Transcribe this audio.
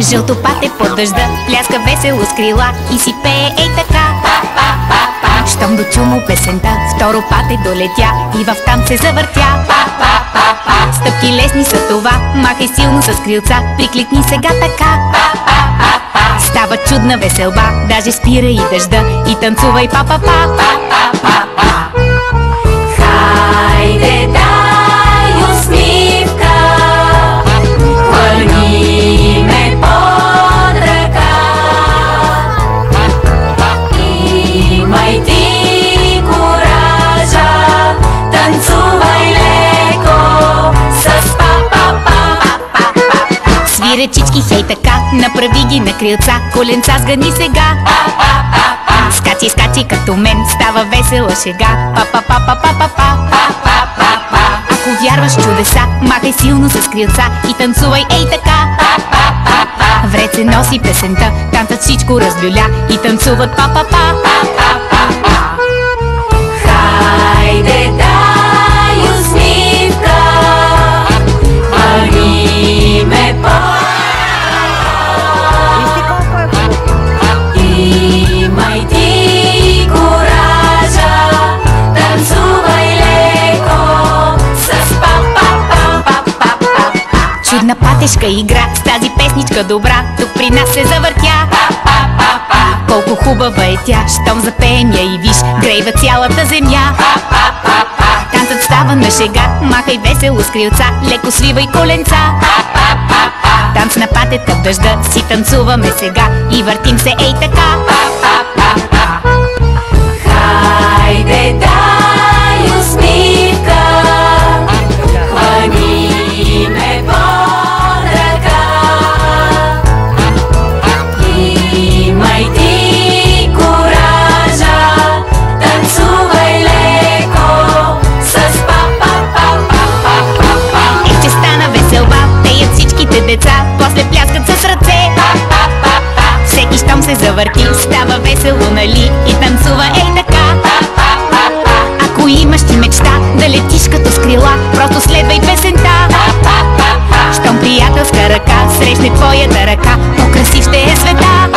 Жълтопат е под дъжда, пляска весело с крила и си пее ей така. Щом дочу му песента, второ пат е долетя и в там се завъртя. Стъпки лесни са това, махай силно с крилца, прикликни сега така. Става чудна веселба, даже спира и дъжда и танцувай па-па-па. Хайде, дай усмивка, хвърни ме под ръка. Имай ти коража, танцувай леко с па-па-па-па-па. Свири ръчички, хей така, направи ги на крилца, коленца сгъни сега. Скачи, скачи като мен, става весела шега. Па-па-па-па-па-па-па. Ако вярваш в чудеса, махай силно с крилца и танцувай ей така. В ръце носи песента, танцът всичко разлюля и танцуват па-па-па. Хайде, дай усмивка, хвърни ме по. Имай ти коража, танцувай леко с па-па-па-па-па-па. Чудна патешка игра, с тази песничка добра, тук при нас се завъртя. Колко хубава е тя, щом запеем я и виж, грейва цялата земя. Танцът става на шега, махай весело с крилца, леко свивай коленца. Танц на патета в дъжда, си танцуваме сега и въртим се ей така. Хайде, дай усмивка, хвърни ме под ръка. Имай ти коража, танцувай леко с па-па-па-па-па-па. Е, че стана веселба, пеят всичките деца, после пляскат с ръце. Всеки щом се завърти, става весело, нали? И танцува ей така. Ако имаш ти мечта да летиш като с крила, просто следвай песента. Щом приятелска ръка срещне твоята ръка, по-красив ще е света.